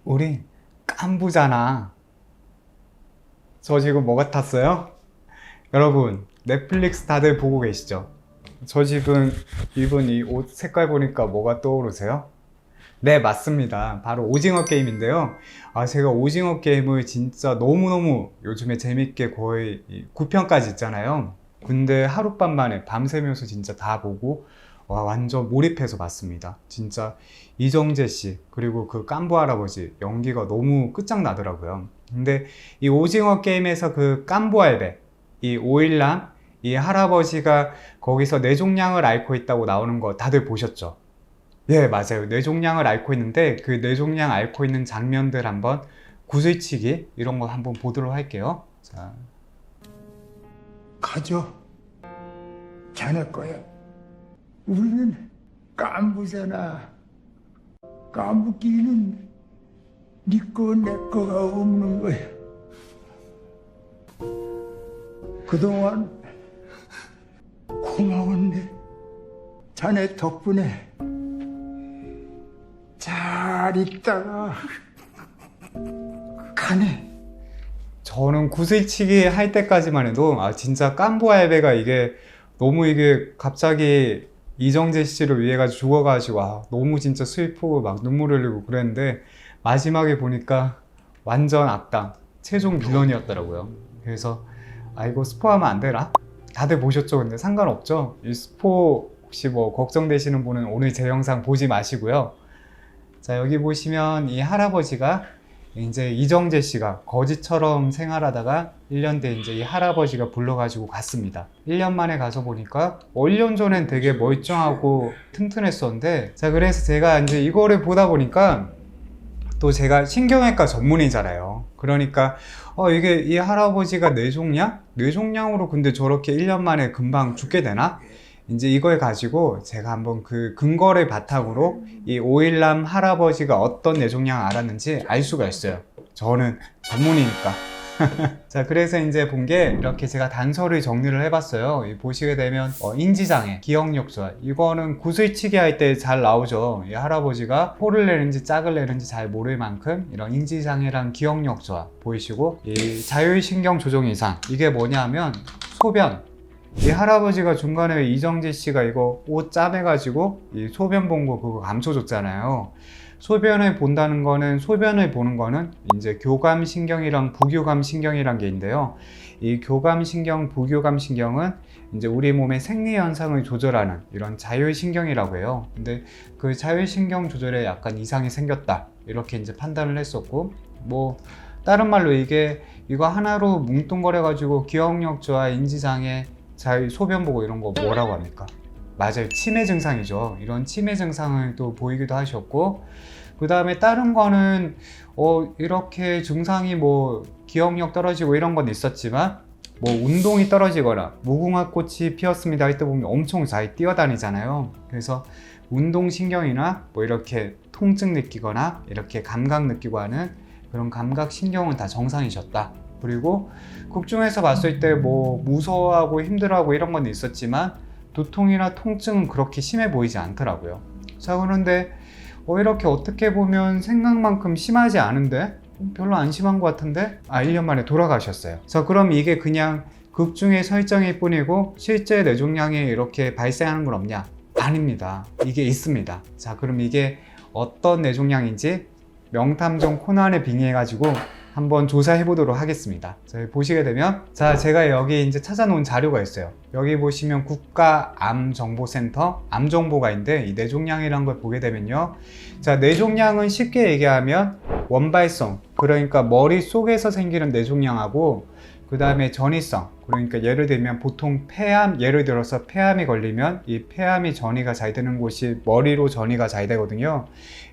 우리 깐부잖아. 저 지금 뭐 같았어요? 여러분, 넷플릭스 다들 보고 계시죠? 저 지금 입은 이 옷 색깔 보니까 뭐가 떠오르세요? 네, 맞습니다. 바로 오징어 게임인데요. 제가 오징어 게임을 진짜 너무너무 요즘에 재밌게 거의 9편까지 있잖아요. 근데 하룻밤 만에 밤새면서 진짜 다 보고 완전 몰입해서 봤습니다. 진짜 이정재 씨 그리고 그 깐부 할아버지 연기가 너무 끝장나더라고요. 근데 이 오징어 게임에서 그 깐부 할배, 이 오일남, 이 할아버지가 거기서 뇌종양을 앓고 있다고 나오는 거 다들 보셨죠? 네, 맞아요. 뇌종양을 앓고 있는데 그 뇌종양 앓고 있는 장면들 한번 구슬치기 이런 거 한번 보도록 할게요. 자, 가져. 자네 거야. 우리는 깐부잖아. 깐부끼리는 네 거, 내 거가 없는 거야. 그동안 고마웠네. 자네 덕분에 잘 있다가 가네. 저는 구슬치기 할 때까지만 해도 진짜 깐부 할배가 이게 너무 이게 갑자기 이정재 씨를 위해 가지고 죽어가지고 너무 진짜 슬프고 막 눈물 흘리고 그랬는데 마지막에 보니까 완전 악당 최종 빌런이었더라고요. 그래서 이거 스포하면 안 되나? 다들 보셨죠? 근데 상관없죠? 이 스포 혹시 뭐 걱정되시는 분은 오늘 제 영상 보지 마시고요. 자, 여기 보시면 이 할아버지가 이제 이정재 씨가 거지처럼 생활하다가 1년 뒤에 이제 이 할아버지가 불러가지고 갔습니다. 1년 만에 가서 보니까 1년 전엔 되게 멀쩡하고 튼튼했었는데, 자, 그래서 제가 이제 이거를 보다 보니까 또 제가 신경외과 전문의잖아요. 그러니까 이게 이 할아버지가 뇌종양? 뇌종양으로 근데 저렇게 1년 만에 금방 죽게 되나? 이제 이걸 가지고 제가 한번 그 근거를 바탕으로 이 오일남 할아버지가 어떤 뇌종양 알았는지 알 수가 있어요. 저는 전문이니까. 자, 그래서 이제 본 게 이렇게 제가 단서를 정리를 해봤어요. 보시게 되면 인지장애, 기억력 저하, 이거는 구슬치기 할 때 잘 나오죠. 이 할아버지가 포를 내는지 짝을 내는지 잘 모를 만큼 이런 인지장애랑 기억력 저하 보이시고, 이 자율신경 조정 이상, 이게 뭐냐면 소변. 이 할아버지가 중간에 이정재 씨가 이거 옷 짜매가지고 이 소변 본 거 그거 감춰줬잖아요. 소변을 본다는 거는, 소변을 보는 거는 이제 교감신경이랑 부교감신경이란 게 있는데요. 이 교감신경, 부교감신경은 이제 우리 몸의 생리현상을 조절하는 이런 자율신경이라고 해요. 근데 그 자율신경 조절에 약간 이상이 생겼다, 이렇게 이제 판단을 했었고, 뭐 다른 말로 이거 하나로 뭉뚱거려가지고 기억력 저하, 인지장애, 소변 보고 이런 거 뭐라고 합니까? 맞아요, 치매 증상이죠. 이런 치매 증상을 또 보이기도 하셨고, 그 다음에 다른 거는 이렇게 증상이 뭐 기억력 떨어지고 이런 건 있었지만, 뭐 운동이 떨어지거나 무궁화 꽃이 피었습니다 할 때 보면 엄청 잘 뛰어다니잖아요. 그래서 운동신경이나 뭐 이렇게 통증 느끼거나 이렇게 감각 느끼고 하는 그런 감각신경은 다 정상이셨다. 그리고 극중에서 봤을 때 뭐 무서워하고 힘들어하고 이런 건 있었지만 두통이나 통증은 그렇게 심해 보이지 않더라고요. 자, 그런데 이렇게 어떻게 보면 생각만큼 심하지 않은데 별로 안 심한 것 같은데 1년 만에 돌아가셨어요. 자, 그럼 이게 그냥 극중의 설정일 뿐이고 실제 뇌종양이 이렇게 발생하는 건 없냐? 아닙니다. 이게 있습니다. 자, 그럼 이게 어떤 뇌종양인지 명탐정 코난에 빙의해가지고 한번 조사해 보도록 하겠습니다. 자, 보시게 되면, 자, 제가 여기 이제 찾아놓은 자료가 있어요. 여기 보시면 국가암정보센터 암정보가 있는데, 이 뇌종양이라는 걸 보게 되면요, 자, 뇌종양은 쉽게 얘기하면 원발성, 그러니까 머릿속에서 생기는 뇌종양하고, 그 다음에 전이성, 그러니까 예를 들면 보통 폐암, 예를 들어서 폐암이 걸리면 이 폐암이 전이가 잘 되는 곳이 머리로 전이가 잘 되거든요.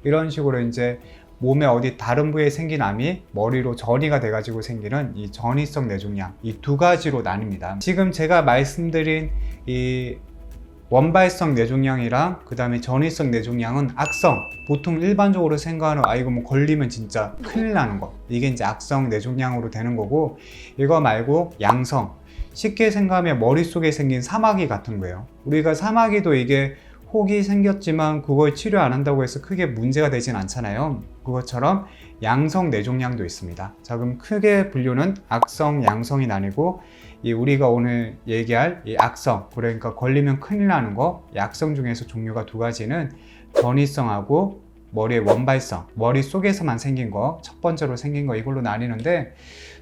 이런 식으로 이제 몸의 어디 다른 부위에 생긴 암이 머리로 전이가 돼가지고 생기는 이 전이성 뇌종양, 이 두 가지로 나뉩니다. 지금 제가 말씀드린 이 원발성 뇌종양이랑 그 다음에 전이성 뇌종양은 악성, 보통 일반적으로 생각하는 이거 뭐 걸리면 진짜 큰일 나는 거, 이게 이제 악성 뇌종양으로 되는 거고, 이거 말고 양성, 쉽게 생각하면 머릿속에 생긴 사마귀 같은 거예요. 우리가 사마귀도 이게 혹이 생겼지만 그걸 치료 안 한다고 해서 크게 문제가 되진 않잖아요. 그것처럼 양성 뇌종양도 있습니다. 자, 그럼 크게 분류는 악성, 양성이 나뉘고 이 우리가 오늘 얘기할 이 악성, 그러니까 걸리면 큰일 나는 거, 약성 중에서 종류가 두 가지는 전이성하고 머리의 원발성, 머릿속에서만 생긴 거, 첫 번째로 생긴 거 이걸로 나뉘는데,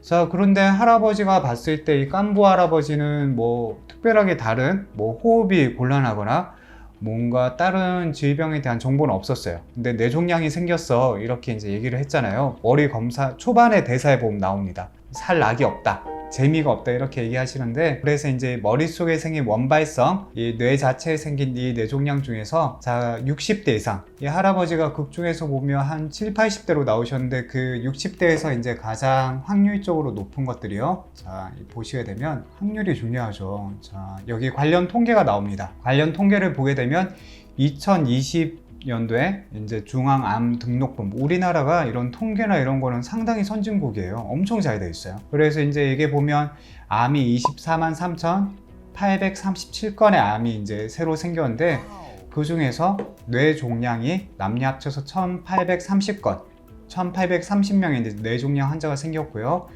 자, 그런데 할아버지가 봤을 때 이 깐부 할아버지는 뭐 특별하게 다른 뭐 호흡이 곤란하거나 뭔가 다른 질병에 대한 정보는 없었어요. 근데 뇌종양이 생겼어 이렇게 이제 얘기를 했잖아요. 머리 검사 초반에 대사에 보면 나옵니다. 살 낙이 없다, 재미가 없다 이렇게 얘기하시는데, 그래서 이제 머릿속에 생긴 원발성, 이 뇌 자체에 생긴 이 뇌종양 중에서 자 60대 이상, 이 할아버지가 극 중에서 보면 한 7, 80대로 나오셨는데 그 60대에서 이제 가장 확률적으로 높은 것들이요. 자, 보시게 되면 확률이 중요하죠. 자, 여기 관련 통계가 나옵니다. 관련 통계를 보게 되면 2020년도에 이제 중앙암 등록본부, 우리나라가 이런 통계나 이런 거는 상당히 선진국이에요. 엄청 잘 돼 있어요. 그래서 이제 이게 보면 암이 24만 3,837건의 암이 이제 새로 생겼는데, 그 중에서 뇌종양이 남녀 합쳐서 1,830건, 1,830명의 이제 뇌종양 환자가 생겼고요.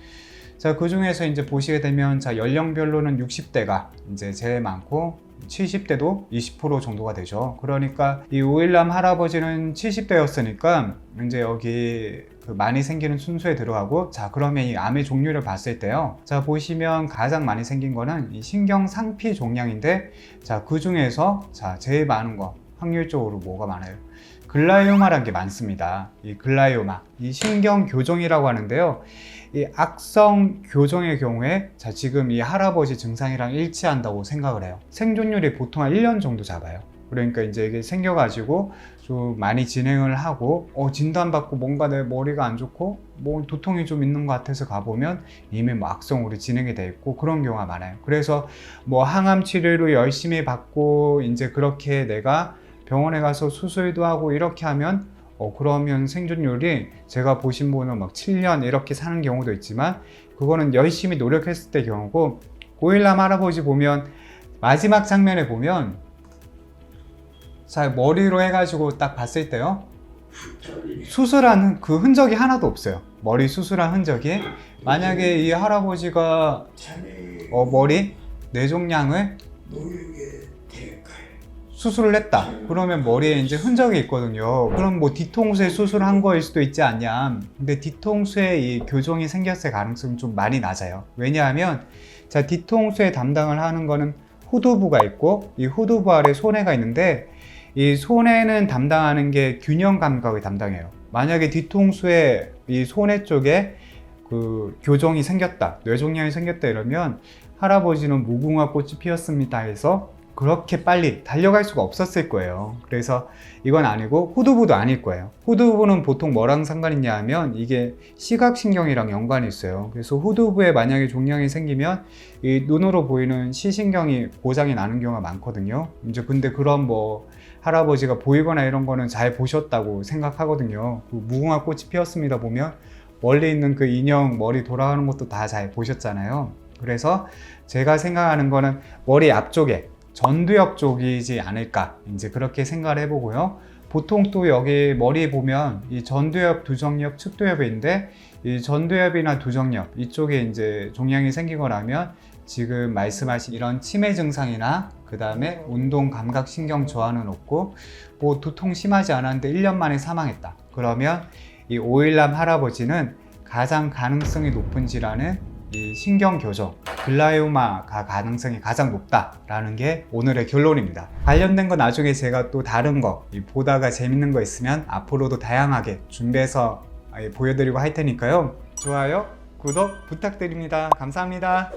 자, 그 중에서 이제 보시게 되면 자 연령별로는 60대가 이제 제일 많고 70대도 20% 정도가 되죠. 그러니까 이 오일남 할아버지는 70대였으니까 이제 여기 그 많이 생기는 순서에 들어가고, 자 그러면 이 암의 종류를 봤을 때요. 자 보시면 가장 많이 생긴 거는 이 신경상피 종양인데, 자 그 중에서 자 제일 많은 거 확률적으로 뭐가 많아요? 글라이오마라는 게 많습니다. 이 글라이오마, 이 신경교종이라고 하는데요. 이 악성 교종의 경우에 자 지금 이 할아버지 증상이랑 일치한다고 생각을 해요. 생존율이 보통 한 1년 정도 잡아요. 그러니까 이제 이게 생겨가지고 좀 많이 진행을 하고 진단받고 뭔가 내 머리가 안 좋고 뭐 두통이 좀 있는 것 같아서 가보면 이미 뭐 악성으로 진행이 돼 있고 그런 경우가 많아요. 그래서 뭐 항암 치료를 열심히 받고 이제 그렇게 내가 병원에 가서 수술도 하고 이렇게 하면 그러면 생존율이 제가 보신 분은 막 7년 이렇게 사는 경우도 있지만, 그거는 열심히 노력했을 때 경우고, 오일남 할아버지 보면 마지막 장면에 보면 자 머리로 해가지고 딱 봤을 때요, 수술한 그 흔적이 하나도 없어요. 머리 수술한 흔적이. 만약에 이 할아버지가 머리 뇌종양을 수술을 했다 그러면 머리에 이제 흔적이 있거든요. 그럼 뭐 뒤통수에 수술한 거일 수도 있지 않냐. 근데 뒤통수에 이 교종이 생겼을 가능성이 좀 많이 낮아요. 왜냐하면 자 뒤통수에 담당을 하는 거는 후두부가 있고, 이 후두부 아래 손해가 있는데, 이 손해는 담당하는 게 균형 감각을 담당해요. 만약에 뒤통수에 이 손해 쪽에 그 교종이 생겼다, 뇌종양이 생겼다 이러면 할아버지는 무궁화 꽃이 피었습니다 해서 그렇게 빨리 달려갈 수가 없었을 거예요. 그래서 이건 아니고 후두부도 아닐 거예요. 후두부는 보통 뭐랑 상관 있냐 하면 이게 시각신경이랑 연관이 있어요. 그래서 후두부에 만약에 종양이 생기면 이 눈으로 보이는 시신경이 고장이 나는 경우가 많거든요. 이제 근데 그런 뭐 할아버지가 보이거나 이런 거는 잘 보셨다고 생각하거든요. 그 무궁화 꽃이 피었습니다 보면 멀리 있는 그 인형 머리 돌아가는 것도 다 잘 보셨잖아요. 그래서 제가 생각하는 거는 머리 앞쪽에 전두엽 쪽이지 않을까 이제 그렇게 생각을 해보고요. 보통 또 여기 머리에 보면 이 전두엽, 두정엽, 측두엽이 있는데, 이 전두엽이나 두정엽 이쪽에 이제 종양이 생기거나면 지금 말씀하신 이런 치매 증상이나 그 다음에 운동 감각 신경 저하는 없고 뭐 두통 심하지 않았는데 1년 만에 사망했다. 그러면 이 오일남 할아버지는 가장 가능성이 높은 질환은 이 신경교종, 글라이오마가 가능성이 가장 높다라는 게 오늘의 결론입니다. 관련된 거 나중에 제가 또 다른 거 보다가 재밌는 거 있으면 앞으로도 다양하게 준비해서 보여드리고 할 테니까요. 좋아요, 구독 부탁드립니다. 감사합니다.